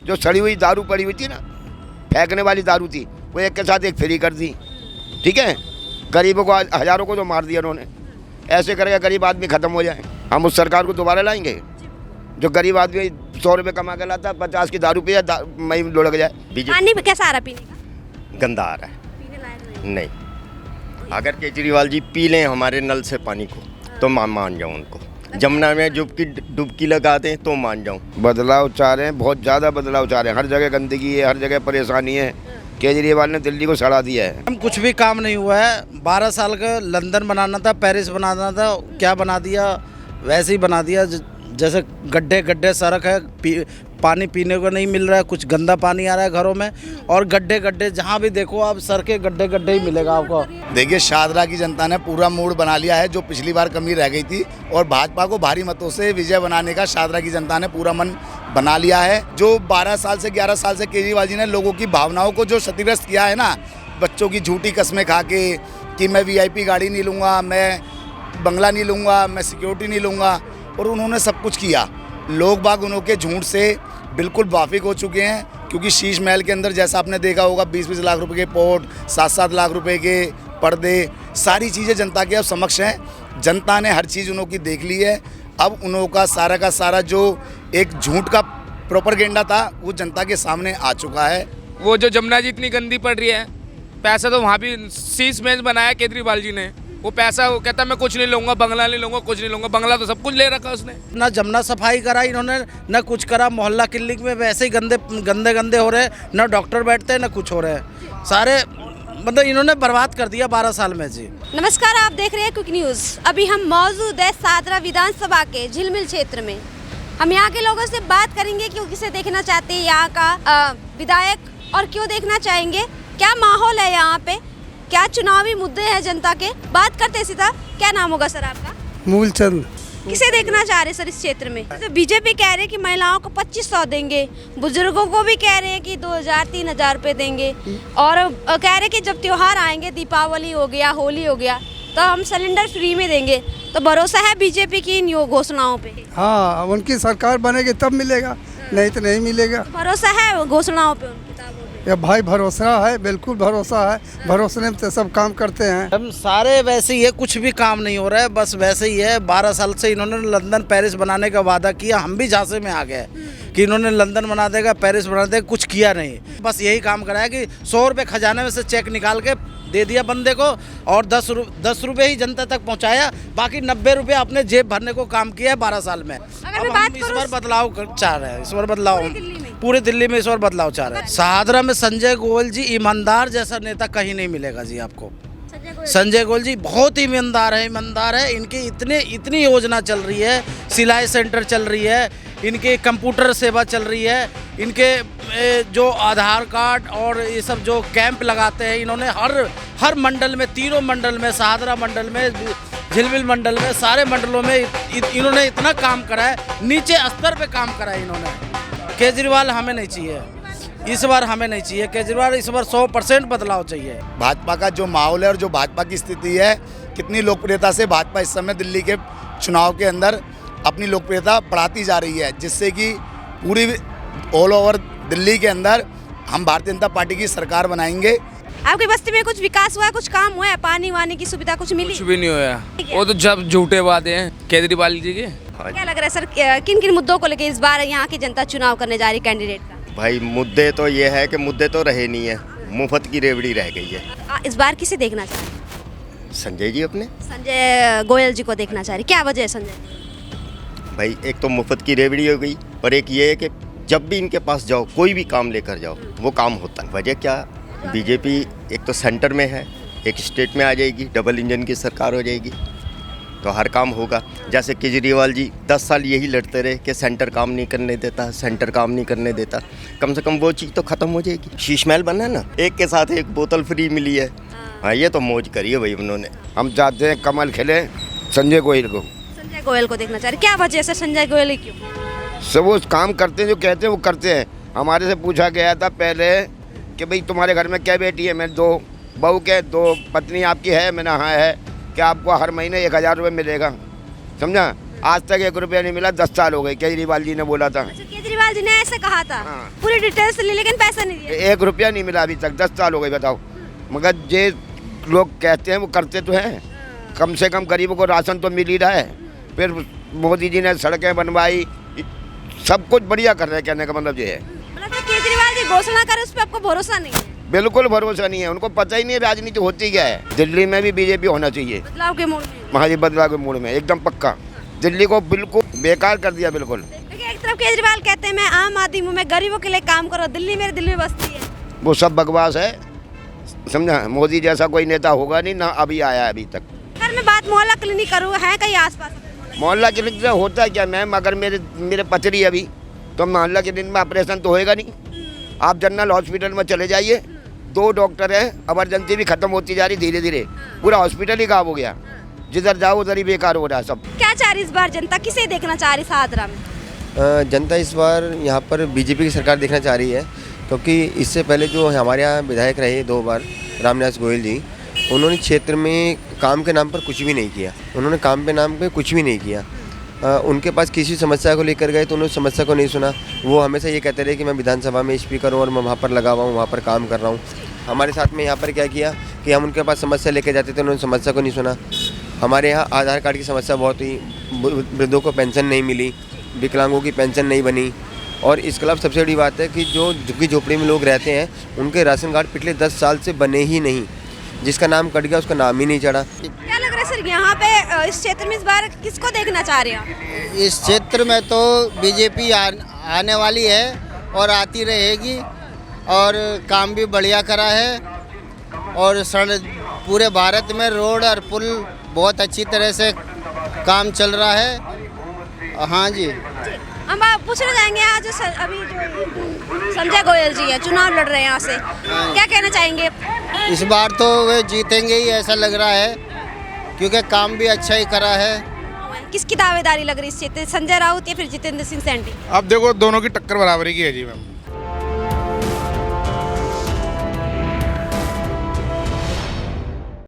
जो सड़ी हुई दारू पड़ी हुई थी ना, फेंकने वाली दारू थी, वो एक के साथ एक फ्री कर दी। ठीक है, गरीबों को हजारों को जो मार दिया उन्होंने, ऐसे करके गरीब आदमी खत्म हो जाए। हम उस सरकार को दोबारा लाएंगे जो गरीब आदमी 100 रुपये कमा के लाता, 50 की दारू पिया मई लुढ़क जाए। पानी कैसा आ रहा पीने का? गंदा आ रहा है, पीने लायक नहीं। नहीं। अगर केजरीवाल जी पी लें हमारे नल से पानी को तो मान जाऊँ उनको। जमुना में डुबकी लगा दें तो मान जाऊँ। बदलाव चाह रहे हैं, बहुत ज़्यादा बदलाव चाह रहे हैं। हर जगह गंदगी है, हर जगह परेशानी है। केजरीवाल ने दिल्ली को सड़ा दिया है। हम कुछ भी काम नहीं हुआ है। 12 साल का लंदन बनाना था, पेरिस बनाना था, क्या बना दिया? वैसे ही बना दिया जैसे गड्ढे गड्ढे सड़क है, पानी पीने को नहीं मिल रहा है, कुछ गंदा पानी आ रहा है घरों में, और गड्ढे गड्ढे जहाँ भी देखो आप सड़कें गड्ढे गड्ढे ही मिलेगा आपको। देखिए, शाहदरा की जनता ने पूरा मूड बना लिया है, जो पिछली बार कमी रह गई थी, और भाजपा को भारी मतों से विजय बनाने का शाहदरा की जनता ने पूरा मन बना लिया है। जो 12 साल से 11 साल से केजरीवाल जी ने लोगों की भावनाओं को जो क्षतिग्रस्त किया है ना, बच्चों की झूठी कस्में खा के कि मैं VIP गाड़ी नहीं लूँगा, मैं बंगला नहीं लूँगा, मैं सिक्योरिटी नहीं लूँगा, और उन्होंने सब कुछ किया। लोग बाग उनके झूठ से बिल्कुल वाफिक हो चुके हैं, क्योंकि शीश महल के अंदर जैसा आपने देखा होगा 20-20 लाख रुपए के पोर्ट, 7-7 लाख रुपए के पर्दे, सारी चीज़ें जनता के अब समक्ष हैं। जनता ने हर चीज़ उन्हों की देख ली है। अब उन्हों का सारा जो एक झूठ का प्रोपेगेंडा था वो जनता के सामने आ चुका है। वो जो जमुना जी इतनी गंदी पड़ रही है, पैसा तो वहाँ भी शीश महल बनाया केजरीवाल जी ने। वो पैसा वो कहता मैं कुछ नहीं लूँगा, बंगला नहीं लूँगा, कुछ नहीं लूँगा। बंगला तो सब कुछ ले रखा उसने। ना जमुना सफाई करा इन्होंने, ना कुछ करा। मोहल्ला क्लिनिक में वैसे ही गंदे हो रहे हैं, ना डॉक्टर बैठते हैं, ना कुछ हो रहे हैं। सारे मतलब इन्होंने बर्बाद कर दिया 12 साल में जी। नमस्कार, आप देख रहे हैं क्विक न्यूज़। अभी हम मौजूद है शाहदरा विधानसभा के झिलमिल क्षेत्र में। हम यहाँ के लोगों से बात करेंगे कि वो किसे देखना चाहते हैं, यहाँ का विधायक, और क्यों देखना चाहेंगे, क्या माहौल है यहाँ पे, क्या चुनावी मुद्दे हैं जनता के। बात करते हैं सीधा। क्या नाम होगा सर आपका? मूलचंद। किसे देखना चाह रहे सर इस क्षेत्र में? तो बीजेपी कह रहे हैं कि महिलाओं को 2500 देंगे, बुजुर्गों को भी कह रहे हैं कि 2000-3000 रुपए देंगे, और कह रहे हैं कि जब त्योहार आएंगे, दीपावली हो गया, होली हो गया, तो हम सिलेंडर फ्री में देंगे। तो भरोसा है बीजेपी की इन घोषणाओं पे? हाँ, उनकी सरकार बनेगी तब मिलेगा, नहीं तो नहीं मिलेगा। भरोसा है घोषणाओं पे उनकी? या भाई भरोसा है, बिल्कुल भरोसा है। भरोसे में सब काम करते हैं। हम सारे वैसे ही है, कुछ भी काम नहीं हो रहा है, बस वैसे ही है। 12 साल से इन्होंने लंदन पेरिस बनाने का वादा किया, हम भी झांसे में आ गए कि इन्होंने लंदन बना देगा, पेरिस बना देगा, कुछ किया नहीं। बस यही काम कराया कि 100 रुपये खजाने में से चेक निकाल के दे दिया बंदे को, और 10 रुपये ही जनता तक पहुंचाया, बाकी 90 रुपये अपने जेब भरने को काम किया है 12 साल में। अब हम इस बार बदलाव चाह रहे हैं, इस बार बदलाव पूरे दिल्ली में इस बार बदलाव चाह रहे हैं। शाहदरा में संजय गोयल जी ईमानदार जैसा नेता कहीं नहीं मिलेगा जी आपको। संजय गोयल जी बहुत ही ईमानदार है। इनकी इतनी योजना चल रही है, सिलाई सेंटर चल रही है, इनके कंप्यूटर सेवा चल रही है, इनके जो आधार कार्ड और ये सब जो कैंप लगाते हैं इन्होंने हर मंडल में, तीनों मंडल में, शाहदरा मंडल में, झिलमिल मंडल में, सारे मंडलों में इन्होंने इतना काम करा है, नीचे स्तर पे काम करा है इन्होंने। केजरीवाल हमें नहीं चाहिए इस बार, हमें नहीं चाहिए केजरीवाल इस बार। 100% बदलाव चाहिए। भाजपा का जो माहौल है और जो भाजपा की स्थिति है, कितनी लोकप्रियता से भाजपा इस समय दिल्ली के चुनाव के अंदर अपनी लोकप्रियता बढ़ाती जा रही है, जिससे कि पूरी ऑल ओवर दिल्ली के अंदर हम भारतीय जनता पार्टी की सरकार बनाएंगे। आपकी बस्ती में कुछ विकास हुआ है, कुछ काम हुआ है, पानी वानी की सुविधा कुछ मिली? कुछ भी नहीं हुआ। वो तो जब झूठे वादे हैं केजरीवाल जी के। क्या लग रहा है सर, किन किन मुद्दों को लेकर इस बार यहाँ की जनता चुनाव करने जा रही कैंडिडेट का? भाई मुद्दे तो ये है कि मुद्दे तो रहे नहीं है, मुफ्त की रेवड़ी रह गई है। इस बार किसे देखना चाह रहे? संजय जी अपने संजय गोयल जी को देखना चाह रही। क्या वजह है संजय? भाई एक तो मुफ्त की रेवड़ी हो गई, और एक ये है कि जब भी इनके पास जाओ, कोई भी काम लेकर जाओ, वो काम होता है। वजह क्या? बीजेपी एक तो सेंटर में है, एक स्टेट में आ जाएगी, डबल इंजन की सरकार हो जाएगी, तो हर काम होगा। जैसे केजरीवाल जी 10 साल यही लड़ते रहे कि सेंटर काम नहीं करने देता, सेंटर काम नहीं करने देता, कम से कम वो चीज़ तो ख़त्म हो जाएगी। शीश महल बना ना, एक के साथ एक बोतल फ्री मिली है। हाँ, ये तो मौज करी है भाई उन्होंने। हम चाहते हैं कमल खिले संजय गोयल को। संजय गोयल को देखना चाह रहे, क्या वजह से संजय गोयल ही क्यों? सब वो काम करते हैं, जो कहते हैं वो करते हैं। हमारे से पूछा गया था पहले कि भाई तुम्हारे घर में क्या बेटी है? मैंने 2 बहू के 2 पत्नी आपकी है? मैंने हाँ है। क्या आपको हर महीने 1000 रुपये मिलेगा? समझा? आज तक 1 रुपया नहीं मिला, 10 साल हो गए। केजरीवाल जी ने बोला था, अच्छा, केजरीवाल जी ने ऐसे कहा था, हाँ। पूरी डिटेल्स ली लेकिन पैसा नहीं दिया। 1 रुपया नहीं मिला अभी तक, 10 साल हो गए। बताओ, मगर जे लोग कहते हैं वो करते तो हैं। कम से कम गरीबों को राशन तो मिल ही रहा है। फिर मोदी जी ने सड़कें बनवाई, सब कुछ बढ़िया कर रहे हैं। कहने का मतलब ये है, मतलब तो केजरीवाल जी घोषणा करे उस पर आपको भरोसा नहीं है? बिल्कुल भरोसा नहीं है। उनको पता ही नहीं है राजनीति होती क्या है। दिल्ली में भी बीजेपी होना चाहिए, बदलाव के मूड में। महाजी बदलाव के मूड में एकदम पक्का। दिल्ली को बिल्कुल बेकार कर दिया, बिल्कुल। देखिए, एक तरफ केजरीवाल कहते हैं मैं आम आदमी हूँ, मैं गरीबों के लिए काम करो, दिल्ली मेरे दिल में बसती है। वो सब बकवास है, समझा। मोदी जैसा कोई नेता होगा नहीं, ना अभी आया है अभी तक। अगर मैं बात मोहल्ला क्लिनिक करूँ, है कहीं आसपास? मोहल्ला क्लिनिक से होता है क्या मैम? अगर मेरे पथरी अभी, तो मोहल्ला क्लिनिक में ऑपरेशन तो होएगा नहीं। आप जनरल हॉस्पिटल में चले जाइए, 2 डॉक्टर हैं, इमरजेंसी भी खत्म होती जा रही धीरे धीरे, पूरा हॉस्पिटल ही गायब हो गया। जिधर जाओ उधर ही बेकार हो रहा है सब। क्या चाह रही इस बार जनता, किसे देखना चाह रही सादरा में? जनता इस बार यहाँ पर बीजेपी की सरकार देखना चाह रही है, क्योंकि इससे पहले जो हमारे यहाँ विधायक रहे 2 बार, रामनिवास गोयल जी, उन्होंने क्षेत्र में काम के नाम पर कुछ भी नहीं किया। उन्होंने काम के नाम पे कुछ भी नहीं किया। उनके पास किसी समस्या को लेकर गए तो उन्होंने समस्या को नहीं सुना। वो हमेशा ये कहते रहे कि मैं विधानसभा में स्पीकर हूँ और मैं वहाँ पर लगा हुआ हूँ, वहाँ पर काम कर रहा हूँ। हमारे साथ में यहाँ पर क्या किया कि हम उनके पास समस्या लेकर जाते थे, उन्होंने समस्या को नहीं सुना। हमारे यहाँ आधार कार्ड की समस्या बहुत हुई, वृद्धों को पेंशन नहीं मिली, विकलांगों की पेंशन नहीं बनी, और इसके अलावा सबसे बड़ी बात है कि जो झुग्गी झोपड़ी में लोग रहते हैं उनके राशन कार्ड पिछले 10 साल से बने ही नहीं। जिसका नाम कट गया उसका नाम ही नहीं चढ़ा। क्या लग रहा है सर, यहाँ पे इस क्षेत्र में इस बार किसको देखना चाह रहे हैं? इस क्षेत्र में तो बीजेपी आने वाली है और आती रहेगी, और काम भी बढ़िया करा है, और पूरे भारत में रोड और पुल बहुत अच्छी तरह से काम चल रहा है। हाँ जी, हम आप पूछना चाहेंगे, आज अभी जो संजय गोयल जी है, चुनाव लड़ रहे हैं यहाँ से, क्या कहना चाहेंगे? इस बार तो वे जीतेंगे ही ऐसा लग रहा है, क्योंकि काम भी अच्छा ही करा है। किसकी दावेदारी लग रही है इस क्षेत्र, संजय राउत या फिर जितेंद्र सिंह सैंडी? अब देखो, दोनों की टक्कर बराबरी की है जी मैम।